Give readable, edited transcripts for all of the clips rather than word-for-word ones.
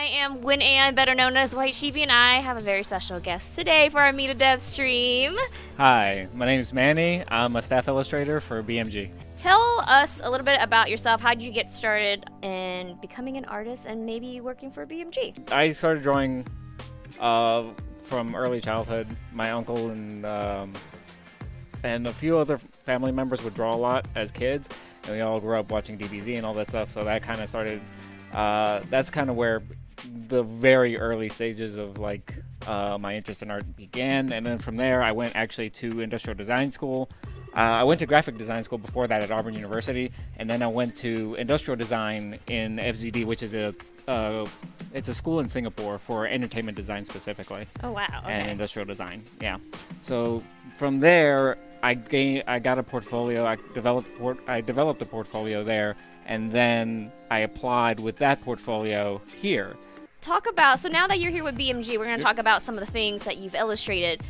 am Win Ann, better known as White Sheepy, and I have a very special guest today for our Meet a Dev stream. Hi, my name is Manny. I'm a staff illustrator for BMG. Tell us a little bit about yourself. How did you get started in becoming an artist and maybe working for BMG? I started drawing from early childhood. My uncle and a few other family members would draw a lot as kids, and we all grew up watching DBZ and all that stuff, so that kind of started, that's kind of where the very early stages of like my interest in art began. And then from there I went actually to industrial design school. I went to graphic design school before that at Auburn University, and then I went to industrial design in FZD, which is it's a school in Singapore for entertainment design specifically. Oh wow! Okay. And industrial design, yeah. So from there, I got a portfolio. I developed a portfolio there, and then I applied with that portfolio here. Talk about, so now that you're here with BMG, we're going to talk about some of the things that you've illustrated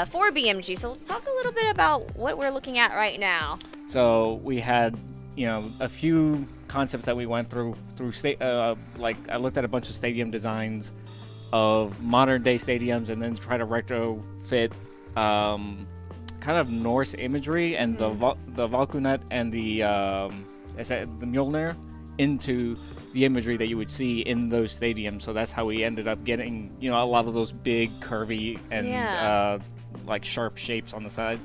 for BMG. So let's talk a little bit about what we're looking at right now. So we had, a few concepts that we went through like I looked at a bunch of stadium designs of modern day stadiums, and then try to retrofit kind of Norse imagery and the Valkunet and the Mjolnir into the imagery that you would see in those stadiums. So that's how we ended up getting, a lot of those big, curvy, and like sharp shapes on the side.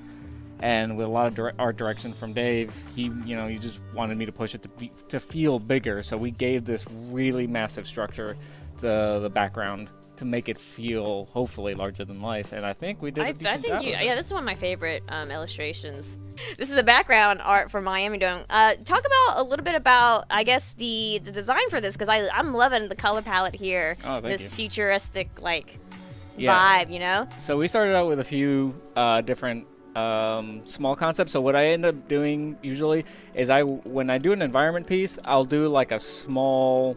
And with a lot of art direction from Dave, he just wanted me to push it to feel bigger. So we gave this really massive structure to the background to make it feel hopefully larger than life, and I think we did a decent job. Yeah, this is one of my favorite illustrations. This is the background art for Miami Dome. Talk about a little bit about, I guess, the design for this, because I'm loving the color palette here. Oh, thank this you. Futuristic vibe, So we started out with a few different small concepts. So what I end up doing usually is when I do an environment piece, I'll do like a small,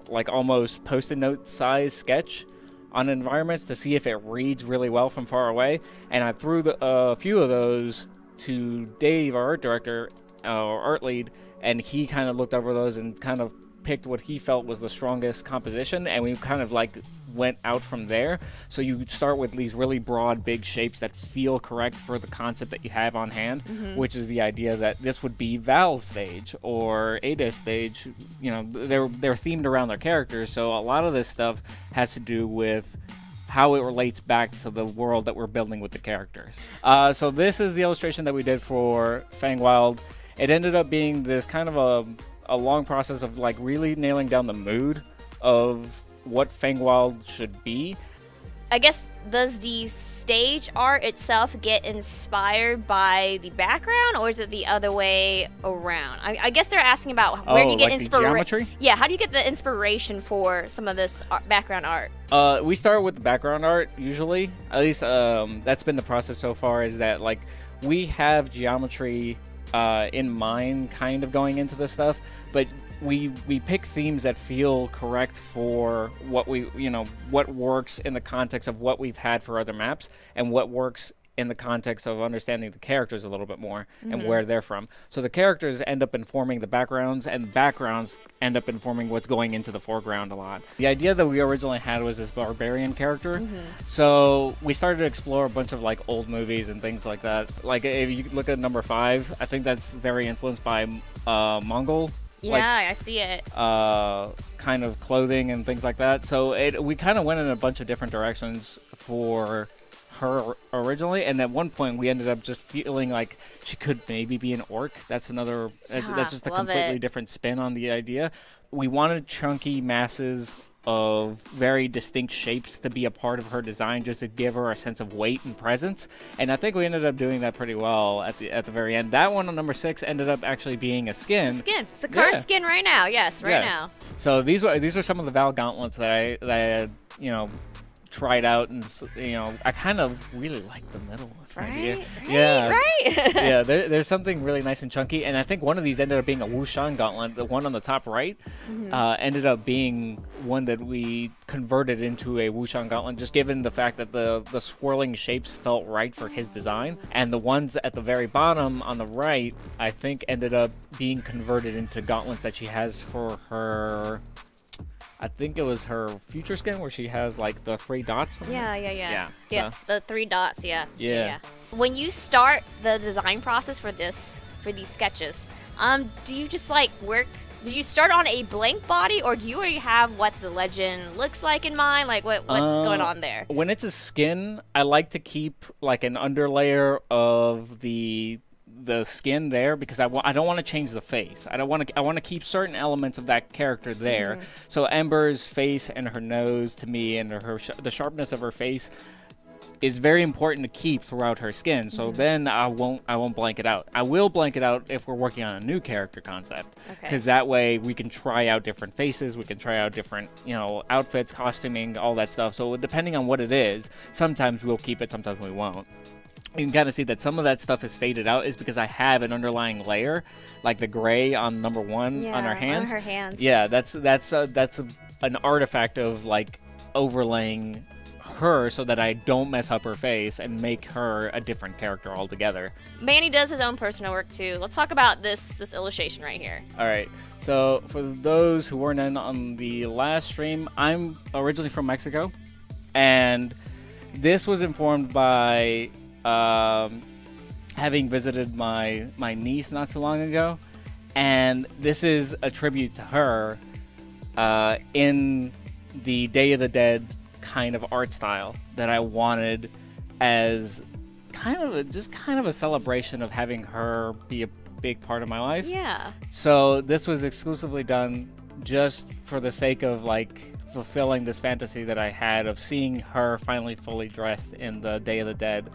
like almost post-it note size sketch on environments to see if it reads really well from far away. And I threw a few of those to Dave, our art director, or art lead, and he kind of looked over those and kind of picked what he felt was the strongest composition, and we kind of like went out from there. So you start with these really broad, big shapes that feel correct for the concept that you have on hand, which is the idea that this would be Val's stage or Ada's stage. They're themed around their characters, so a lot of this stuff has to do with how it relates back to the world that we're building with the characters. So this is the illustration that we did for Fangwild. It ended up being this kind of a long process of like really nailing down the mood of what Fangwild should be. I guess, does the stage art itself get inspired by the background, or is it the other way around? I guess they're asking about where do you get inspiration? Yeah, how do you get the inspiration for some of this background art? We start with the background art usually. At least that's been the process so far, is that like we have geometry in mind kind of going into this stuff, but we pick themes that feel correct for what what works in the context of what we've had for other maps, and what works in the context of understanding the characters a little bit more and where they're from. So the characters end up informing the backgrounds, and the backgrounds end up informing what's going into the foreground a lot. The idea that we originally had was this barbarian character. So we started to explore a bunch of like old movies and things like that. Like if you look at number 5, I think that's very influenced by Mongol. Yeah, I see it. Kind of clothing and things like that. So we kind of went in a bunch of different directions for her originally, and at one point we ended up just feeling like she could maybe be an orc. That's another. That's just a completely different spin on the idea. We wanted chunky masses of very distinct shapes to be a part of her design, just to give her a sense of weight and presence, and I think we ended up doing that pretty well at the very end. That one on number 6 ended up actually being a skin. It's a skin. It's a current skin right now. Yes, right now. So these were some of the Val gauntlets that I had tried out, and I kind of really like the middle one. Right? Yeah. There's something really nice and chunky, and I think one of these ended up being a Wushan gauntlet. The one on the top right ended up being one that we converted into a Wushan gauntlet, just given the fact that the swirling shapes felt right for his design. And the ones at the very bottom on the right, I think, ended up being converted into gauntlets that she has for her I think it was her future skin where she has like the 3 dots. Yeah. So. The 3 dots. Yeah. When you start the design process for these sketches, do you just like work? Do you start on a blank body, or do you already have what the legend looks like in mind? Like what's going on there? When it's a skin, I like to keep like an underlayer of the skin there because I don't want to change the face. I want to keep certain elements of that character there. So Ember's face and her nose to me, and the sharpness of her face is very important to keep throughout her skin. So then I won't blank it out. I will blank it out if we're working on a new character concept, because that way we can try out different faces, we can try out different, you know, outfits, costuming, all that stuff. So depending on what it is, sometimes we'll keep it, sometimes we won't. You can kind of see that some of that stuff is faded out is because I have an underlying layer, like the gray on number 1 on her hands. On her hands. Yeah, that's an artifact of like overlaying her so that I don't mess up her face and make her a different character altogether. Manny does his own personal work too. Let's talk about this illustration right here. All right. So for those who weren't in on the last stream, I'm originally from Mexico, and this was informed by having visited my niece not too long ago, and this is a tribute to her in the Day of the Dead kind of art style that I wanted as kind of a celebration of having her be a big part of my life. Yeah. So this was exclusively done just for the sake of like fulfilling this fantasy that I had of seeing her finally fully dressed in the Day of the Dead.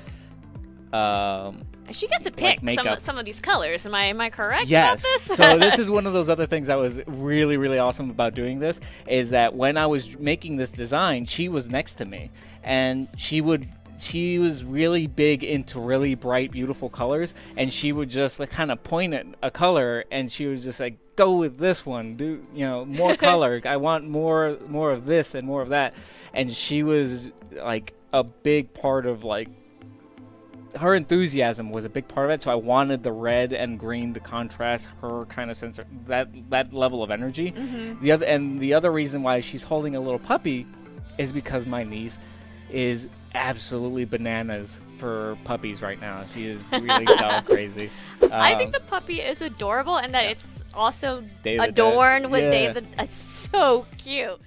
She got to pick like some of these colors. Am I correct about this? So this is one of those other things that was really, really awesome about doing this, is that when I was making this design, she was next to me, and she was really big into really bright, beautiful colors, and she would just like kind of point at a color, and she was just like, go with this one, do, you know, more color. I want more of this and more of that. And she was like a big part of like, her enthusiasm was a big part of it, so I wanted the red and green to contrast her kind of sense of that level of energy. The other reason why she's holding a little puppy is because my niece is absolutely bananas for puppies right now. She is really dog crazy. I think the puppy is adorable, and that it's also adorned with Day of the Dead. It's so cute.